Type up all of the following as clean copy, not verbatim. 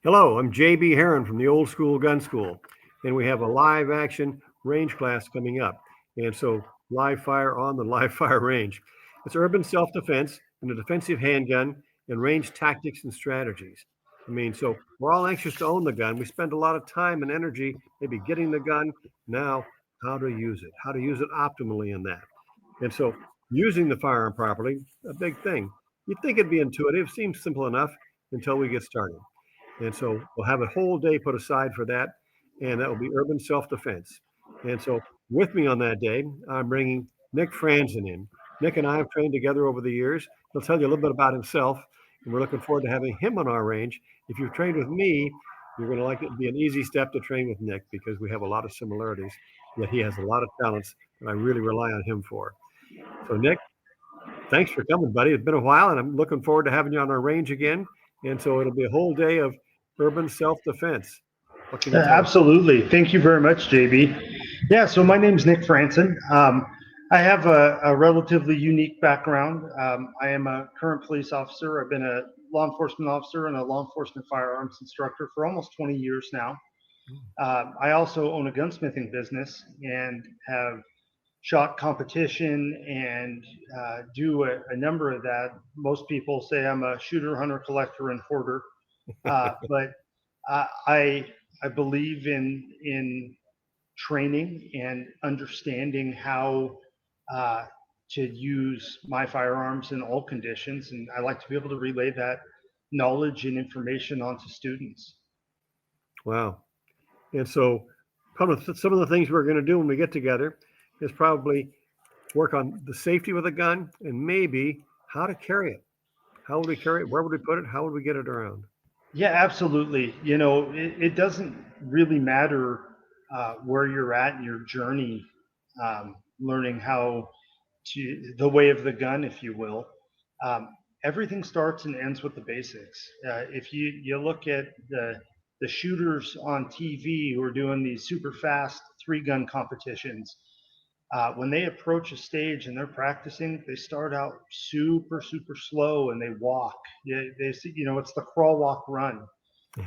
Hello, I'm JB Heron from the Old School Gun School, and we have a live action range class coming up. And so, live fire on the live fire range. It's urban self defense and a defensive handgun and range tactics and strategies. So we're all anxious to own the gun. We spend a lot of time and energy maybe getting the gun. Now, how to use it optimally in that. And so, using the firearm properly, a big thing. You'd think it'd be intuitive, seems simple enough until we get started. And so we'll have a whole day put aside for that, and that will be urban self defense. And so with me on that day, I'm bringing Nick Franssen in. Nick and I have trained together over the years. He'll tell you a little bit about himself, and we're looking forward to having him on our range. If you've trained with me, you're going to like it. It'd be an easy step to train with Nick because we have a lot of similarities, yet he has a lot of talents that I really rely on him for. So, Nick, thanks for coming, buddy. It's been a while, and I'm looking forward to having you on our range again. And so it'll be a whole day of urban self-defense. What can you tell us? Absolutely. Thank you very much, JB. Yeah, so my name's Nick Franssen. I have a relatively unique background. I am a current police officer. I've been a law enforcement officer and a law enforcement firearms instructor for almost 20 years now. I also own a gunsmithing business and have shot competition and do a number of that. Most people say I'm a shooter, hunter, collector, and hoarder, but I believe in training and understanding how to use my firearms in all conditions, and I like to be able to relay that knowledge and information onto students. Wow. And so some of the things we're going to do when we get together is probably work on the safety with a gun and maybe how to carry it. How would we carry it? Where would we put it? How would we get it around? Yeah, absolutely. It doesn't really matter where you're at in your journey, learning how to the way of the gun, if you will. Um, Everything starts and ends with the basics. If you look at the shooters on TV who are doing these super fast three gun competitions, when they approach a stage and they're practicing, they start out super slow and they walk. It's the crawl, walk, run.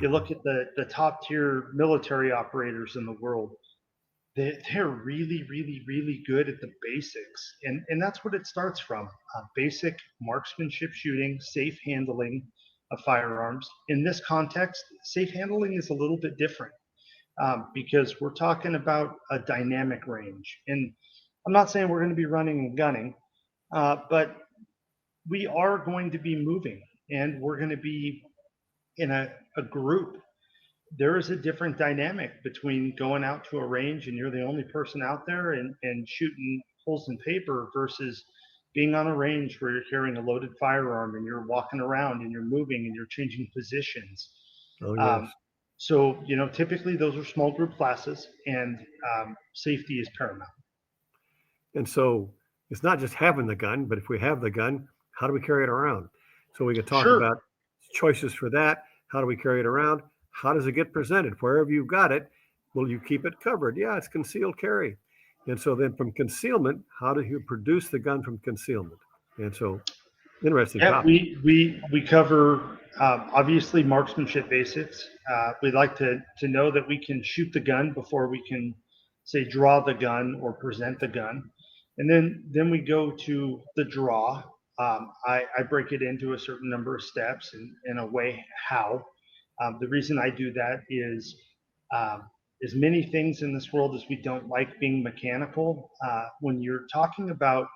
You look at the top tier military operators in the world, they're really good at the basics. And that's what it starts from, basic marksmanship shooting, safe handling of firearms. In this context, safe handling is a little bit different because we're talking about a dynamic range. And I'm not saying we're going to be running and gunning, but we are going to be moving and we're going to be in a group. There is a different dynamic between going out to a range and you're the only person out there and shooting holes in paper versus being on a range where you're carrying a loaded firearm and you're walking around and you're moving and you're changing positions. Oh, yes. Um, so, typically those are small group classes and safety is paramount. And so it's not just having the gun, but if we have the gun, how do we carry it around? So we could talk Sure. about choices for that. How do we carry it around? How does it get presented? Wherever you've got it, will you keep it covered? Yeah, it's concealed carry. And so then from concealment, how do you produce the gun from concealment? And so interesting Yeah, topic. we cover obviously marksmanship basics. We like to know that we can shoot the gun before we can say draw the gun or present the gun, and then we go to the draw. I break it into a certain number of steps and in a way how. The reason I do that is as many things in this world as we don't like being mechanical. When you're talking about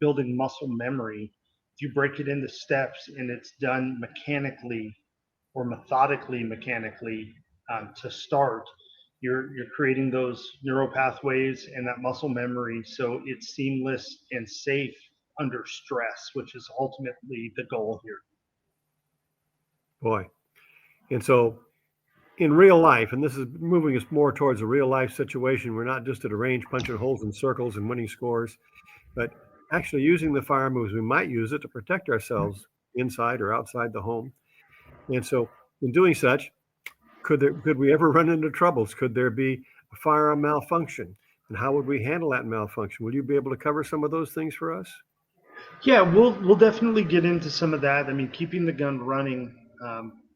building muscle memory, if you break it into steps and it's done mechanically or methodically mechanically to start, you're creating those neural pathways and that muscle memory so it's seamless and safe under stress, which is ultimately the goal here. Boy. And so in real life, and this is moving us more towards a real life situation, we're not just at a range punching holes in circles and winning scores, but actually using the firearm as we might use it to protect ourselves inside or outside the home. And so in doing such, could we ever run into troubles? Could there be a firearm malfunction? And how would we handle that malfunction? Will you be able to cover some of those things for us? Yeah, we'll definitely get into some of that. I mean, keeping the gun running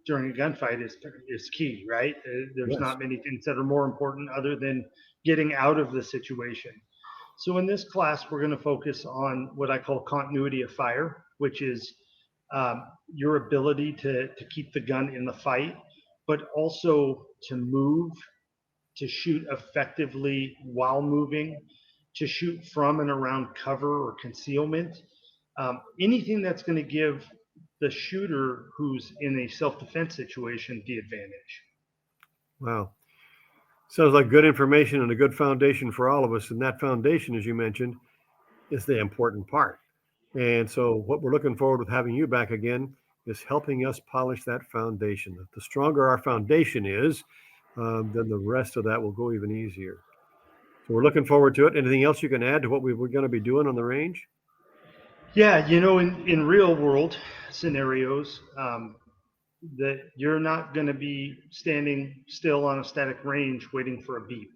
during a gunfight is key, right? There's Yes. not many things that are more important other than getting out of the situation. So in this class, we're going to focus on what I call continuity of fire, which is your ability to keep the gun in the fight, but also to move, to shoot effectively while moving, to shoot from and around cover or concealment. Anything that's going to give the shooter who's in a self-defense situation the advantage. Wow. Sounds like good information and a good foundation for all of us. And that foundation, as you mentioned, is the important part. And so, what we're looking forward with having you back again is helping us polish that foundation. The stronger our foundation is, then the rest of that will go even easier. So, we're looking forward to it. Anything else you can add to what we're going to be doing on the range? Yeah, in real world scenarios, that you're not going to be standing still on a static range waiting for a beep.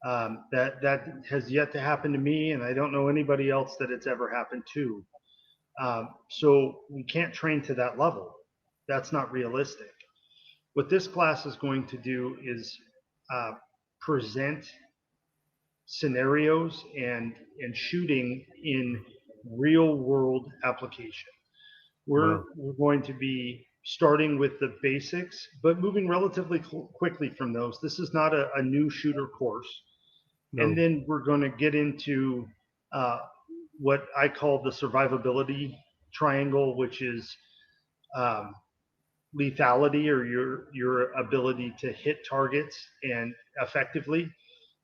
That has yet to happen to me, and I don't know anybody else that it's ever happened to. So we can't train to that level. That's not realistic. What this class is going to do is present scenarios and shooting in real world application. Wow. We're going to be starting with the basics, but moving relatively quickly from those. This is not a new shooter course. No. And then we're going to get into what I call the survivability triangle, which is lethality, or your ability to hit targets and effectively,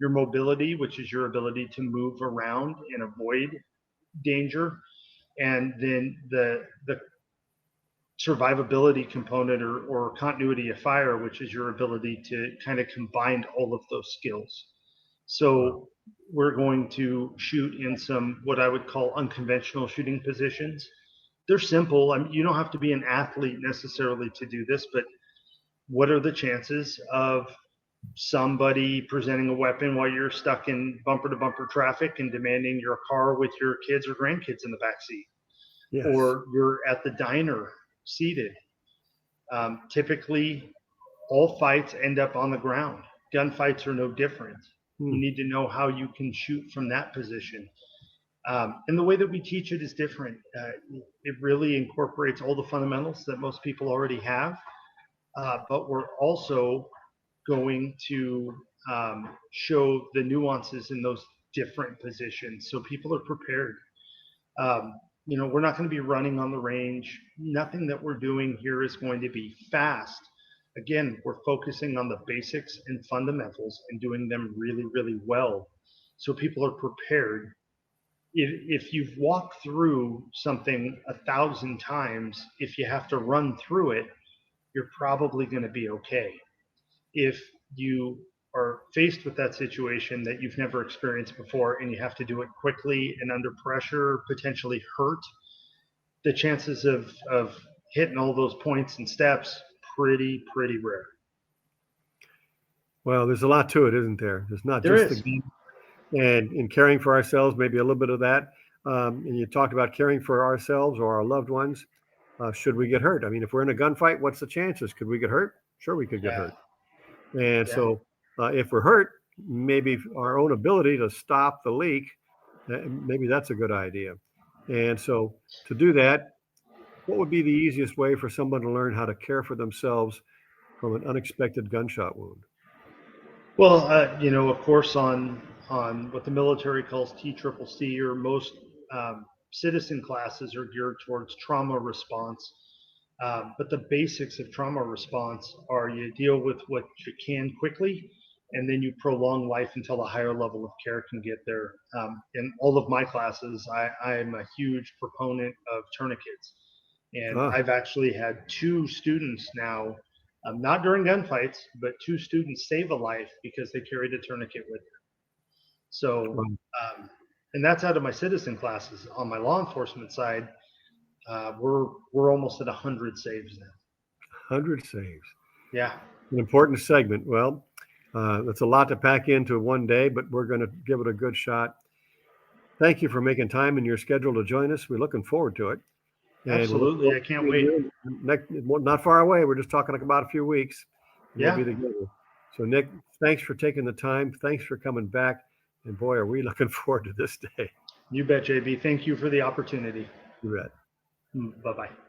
your mobility, which is your ability to move around and avoid danger, and then the survivability component, or continuity of fire, which is your ability to kind of combine all of those skills. So we're going to shoot in some what I would call unconventional shooting positions. They're simple. I mean, you don't have to be an athlete necessarily to do this, but what are the chances of somebody presenting a weapon while you're stuck in bumper to bumper traffic and demanding your car with your kids or grandkids in the back seat? Yes. Or you're at the diner seated. Typically, all fights end up on the ground. Gunfights are no different. You need to know how you can shoot from that position. And the way that we teach it is different. It really incorporates all the fundamentals that most people already have, but we're also going to show the nuances in those different positions so people are prepared. We're not going to be running on the range. Nothing that we're doing here is going to be fast. Again, we're focusing on the basics and fundamentals and doing them really, really well, so people are prepared. If you've walked through something 1,000 times, if you have to run through it, you're probably going to be okay. If you are faced with that situation that you've never experienced before and you have to do it quickly and under pressure, potentially hurt, the chances of hitting all those points and steps, pretty rare. Well, there's a lot to it, isn't there? There's not There just is. the gun, and in caring for ourselves, maybe a little bit of that. And you talked about caring for ourselves or our loved ones. Should we get hurt? I mean, if we're in a gunfight, what's the chances? Could we get hurt? Sure, we could get hurt. And so, if we're hurt, maybe our own ability to stop the leak, maybe that's a good idea. And so, to do that, what would be the easiest way for someone to learn how to care for themselves from an unexpected gunshot wound? Well, of course, on what the military calls TCCC, or most citizen classes are geared towards trauma response. But the basics of trauma response are you deal with what you can quickly, and then you prolong life until a higher level of care can get there. In all of my classes, I am a huge proponent of tourniquets. And I've actually had 2 students now, not during gunfights, but 2 students save a life because they carried a tourniquet with them. So, and that's out of my citizen classes. On my law enforcement side, we're almost at 100 saves now. 100 saves. Yeah. An important segment. Well, that's a lot to pack into one day, but we're going to give it a good shot. Thank you for making time in your schedule to join us. We're looking forward to it. And we'll Absolutely. I can't wait. not far away. We're just talking about a few weeks. And Yeah. we'll be together. So Nick, thanks for taking the time. Thanks for coming back. And boy, are we looking forward to this day. You bet, JB. Thank you for the opportunity. You bet. Bye-bye.